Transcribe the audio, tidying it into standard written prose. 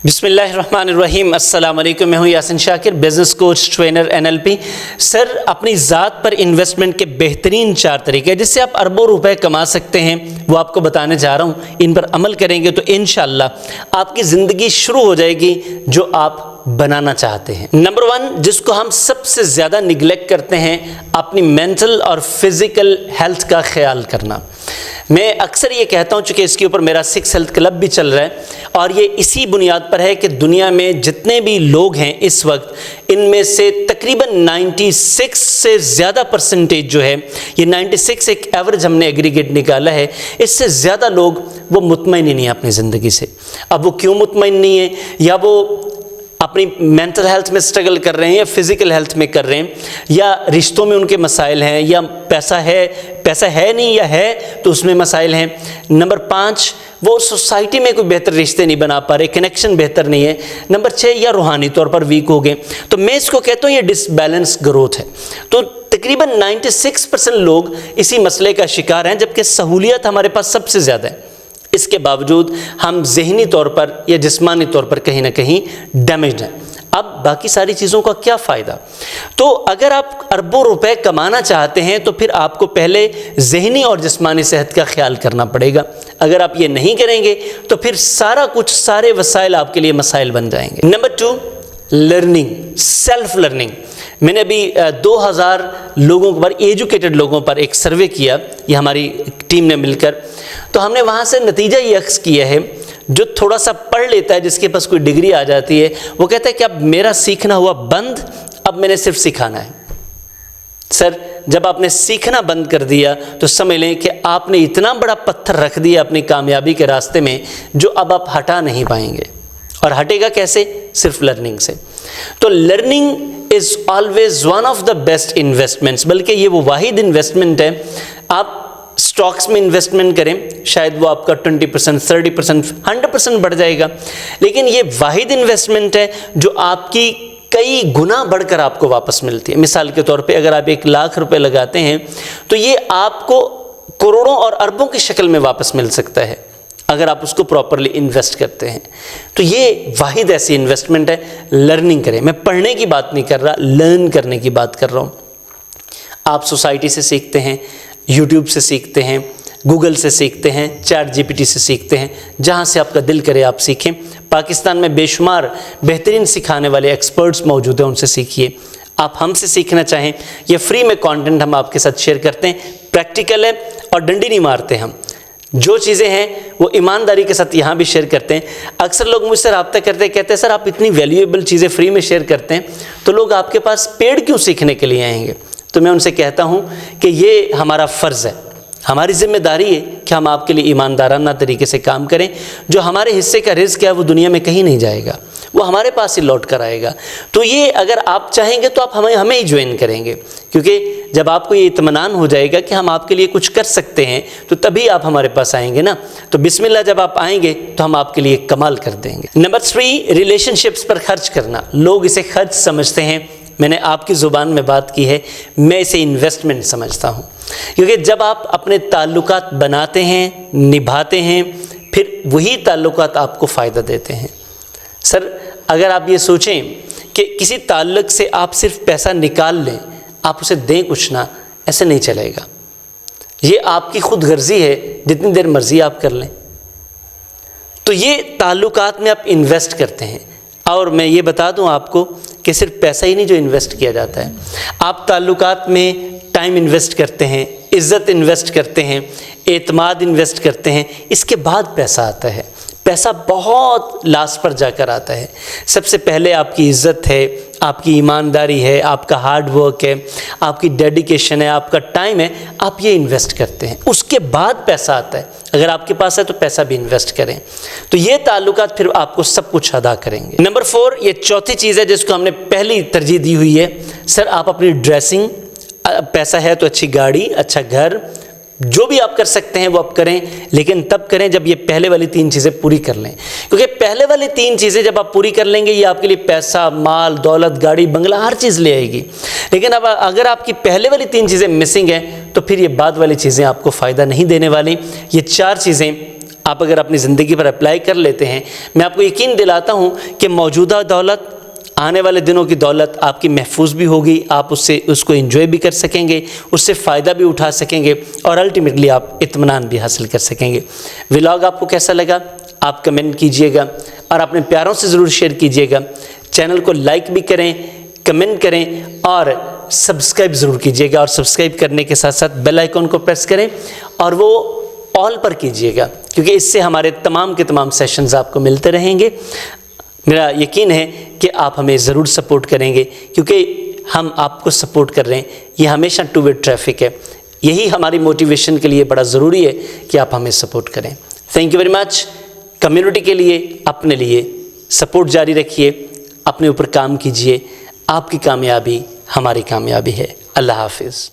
बिस्मिल्लाहिर्रहमानिर्रहीम। अस्सलाम वालेकुम। मैं हूँ Yasin Shakir, business coach, trainer, NLP। Sir, अपनी ज़ात पर इन्वेस्टमेंट के बेहतरीन 4 तरीके जिससे आप अरबों रुपए कमा सकते हैं, वो आपको बताने जा रहा हूँ। इन पर अमल करेंगे तो इंशाअल्लाह आपकी ज़िंदगी शुरू हो जाएगी जो आप बनाना चाहते हैं। नंबर 1, जिसको हम सबसे ज़्यादा निगलेक्ट करते हैं, अपनी मेंटल और फिज़िकल हेल्थ का ख्याल करना। मैं अक्सर ये कहता हूँ, चूँकि इसके ऊपर मेरा 6 हेल्थ क्लब भी चल रहा है और ये इसी बुनियाद पर है कि दुनिया में जितने भी लोग हैं इस वक्त, इनमें से तकरीबन 96 से ज़्यादा परसेंटेज जो है, ये 96 एक एवरेज हमने एग्रीगेट निकाला है, इससे ज़्यादा लोग वो मुतमईन ही नहीं है अपनी ज़िंदगी से। अब वो क्यों मुतमईन नहीं है, या वो अपनी मेंटल हेल्थ में स्ट्रगल कर रहे हैं या फिज़िकल हेल्थ में कर रहे हैं, या रिश्तों में उनके मसाइल हैं, या पैसा है नहीं या है तो उसमें मसाइल हैं। नंबर 5, वो सोसाइटी में कोई बेहतर रिश्ते नहीं बना पा रहे, कनेक्शन बेहतर नहीं है। नंबर 6, या रूहानी तौर पर वीक हो गए। तो मैं इसको कहता हूँ ये डिसबैलेंस ग्रोथ है। तो तकरीबन 96% लोग इसी मसले का शिकार हैं, जबकि सहूलियत हमारे पास सबसे ज़्यादा है। इसके बावजूद हम ज़हनी तौर पर या जिस्मानी तौर पर कहीं ना कहीं डैमेज्ड हैं। अब बाकी सारी चीज़ों का क्या फ़ायदा? तो अगर आप अरबों रुपए कमाना चाहते हैं तो फिर आपको पहले ज़हनी और जिस्मानी सेहत का ख्याल करना पड़ेगा। अगर आप ये नहीं करेंगे तो फिर सारा कुछ, सारे वसाइल आपके लिए मसाइल बन जाएंगे। Number 2, learning, self learning. मैंने अभी 2000 लोगों पर, एजुकेटेड लोगों पर एक सर्वे किया, ये हमारी टीम ने मिलकर। तो हमने वहाँ से नतीजा ये अक्स किया है, जो थोड़ा सा पढ़ लेता है, जिसके पास कोई डिग्री आ जाती है, वो कहता है कि अब मेरा सीखना हुआ बंद, अब मैंने सिर्फ सिखाना है। सर, जब आपने सीखना बंद कर दिया तो समझ लें कि आपने इतना बड़ा पत्थर रख दिया अपनी कामयाबी के रास्ते में, जो अब आप हटा नहीं पाएंगे। और हटेगा कैसे? सिर्फ लर्निंग से। तो learning is always one of the best investments, बल्कि ये वो वाहिद इन्वेस्टमेंट है। आप स्टॉक्स में इन्वेस्टमेंट करें, शायद वो आपका 20%, 30%, 100% बढ़ जाएगा, लेकिन ये वाहिद इन्वेस्टमेंट है जो आपकी कई गुना बढ़कर आपको वापस मिलती है। मिसाल के तौर पे अगर आप 1 लाख रुपए लगाते हैं तो ये आपको करोड़ों और अरबों की शक्ल में वापस मिल सकता है अगर आप उसको प्रॉपरली इन्वेस्ट करते हैं। तो ये वाहिद ऐसी इन्वेस्टमेंट है। लर्निंग करें। मैं पढ़ने की बात नहीं कर रहा, लर्न करने की बात कर रहा हूँ। आप सोसाइटी से सीखते हैं, यूट्यूब से सीखते हैं, गूगल से सीखते हैं, ChatGPT से सीखते हैं, जहाँ से आपका दिल करे आप सीखें। पाकिस्तान में बेशुमार बेहतरीन सिखाने वाले एक्सपर्ट्स मौजूद हैं, उनसे सीखिए। आप हमसे सीखना चाहें, ये फ्री में कंटेंट हम आपके साथ शेयर करते हैं, प्रैक्टिकल है और डंडी नहीं मारते। हम जो चीज़ें हैं वो ईमानदारी के साथ यहाँ भी शेयर करते हैं। अक्सर लोग मुझसे रब्ता करते हैं, कहते हैं सर आप इतनी वैल्यूएबल चीज़ें फ्री में शेयर करते हैं तो लोग आपके पास पेड क्यों सीखने के लिए आएंगे? तो मैं उनसे कहता हूँ कि ये हमारा फ़र्ज़ है, हमारी ज़िम्मेदारी है कि हम आपके लिए ईमानदाराना तरीके से काम करें। जो हमारे हिस्से का रिज़्क़ है वो दुनिया में कहीं नहीं जाएगा, वो हमारे पास ही लौट कर आएगा। तो ये अगर आप चाहेंगे तो आप हमें ही ज्वाइन करेंगे, क्योंकि जब आपको ये इत्मीनान हो जाएगा कि हम आपके लिए कुछ कर सकते हैं तो तभी आप हमारे पास आएंगे ना। तो बिस्मिल्लाह, जब आप आएंगे तो हम आपके लिए कमाल कर देंगे। नंबर 3, रिलेशनशिप्स पर खर्च करना। लोग इसे खर्च समझते हैं, मैंने आपकी ज़ुबान में बात की है, मैं इसे इन्वेस्टमेंट समझता हूँ। क्योंकि जब आप अपने ताल्लुकात बनाते हैं, निभाते हैं, फिर वही ताल्लुकात आपको फ़ायदा देते हैं। सर, अगर आप ये सोचें कि किसी ताल्लुक से आप सिर्फ पैसा निकाल लें, आप उसे दें कुछ ना, ऐसे नहीं चलेगा। ये आपकी खुद गर्जी है, जितनी देर मर्ज़ी आप कर लें। तो ये ताल्लुकात में आप इन्वेस्ट करते हैं। और मैं ये बता दूं आपको कि सिर्फ पैसा ही नहीं जो इन्वेस्ट किया जाता है, आप ताल्लुकात में टाइम इन्वेस्ट करते हैं, इज़्ज़त इन्वेस्ट करते हैं, एतमाद इन्वेस्ट करते हैं, इसके बाद पैसा आता है। पैसा बहुत लास्ट पर जाकर आता है। सबसे पहले आपकी इज़्ज़त है, आपकी ईमानदारी है, आपका हार्ड वर्क है, आपकी डेडिकेशन है, आपका टाइम है, आप ये इन्वेस्ट करते हैं, उसके बाद पैसा आता है। अगर आपके पास है तो पैसा भी इन्वेस्ट करें, तो ये ताल्लुकात फिर आपको सब कुछ अदा करेंगे। नंबर 4, ये चौथी चीज़ है जिसको हमने पहली तरजीह दी हुई है। सर, आप अपनी ड्रेसिंग, पैसा है तो अच्छी गाड़ी, अच्छा घर, जो भी आप कर सकते हैं वो आप करें, लेकिन तब करें जब ये पहले वाली 3 चीज़ें पूरी कर लें। क्योंकि पहले वाली 3 चीज़ें जब आप पूरी कर लेंगे, ये आपके लिए पैसा, माल, दौलत, गाड़ी, बंगला, हर चीज़ ले आएगी। लेकिन अब अगर आपकी पहले वाली 3 चीज़ें मिसिंग हैं तो फिर ये बाद वाली चीज़ें आपको फ़ायदा नहीं देने वाली। ये 4 चीज़ें आप अगर अपनी ज़िंदगी पर अप्लाई कर लेते हैं, मैं आपको यकीन दिलाता हूँ कि मौजूदा दौलत, आने वाले दिनों की दौलत आपकी महफूज भी होगी, आप उसको एंजॉय भी कर सकेंगे, उससे फ़ायदा भी उठा सकेंगे और अल्टीमेटली आप इत्मीनान भी हासिल कर सकेंगे। व्लॉग आपको कैसा लगा आप कमेंट कीजिएगा और अपने प्यारों से ज़रूर शेयर कीजिएगा। चैनल को लाइक भी करें, कमेंट करें और सब्सक्राइब ज़रूर कीजिएगा, और सब्सक्राइब करने के साथ साथ बेल आइकन को प्रेस करें और वो ऑल पर कीजिएगा, क्योंकि इससे हमारे तमाम के तमाम सेशंस आपको मिलते रहेंगे। मेरा यकीन है कि आप हमें ज़रूर सपोर्ट करेंगे, क्योंकि हम आपको सपोर्ट कर रहे हैं। ये हमेशा टू वे ट्रैफिक है। यही हमारी मोटिवेशन के लिए बड़ा ज़रूरी है कि आप हमें सपोर्ट करें। Thank you very much. Community के लिए, अपने लिए सपोर्ट जारी रखिए, अपने ऊपर काम कीजिए। आपकी कामयाबी हमारी कामयाबी है। अल्लाह हाफिज़।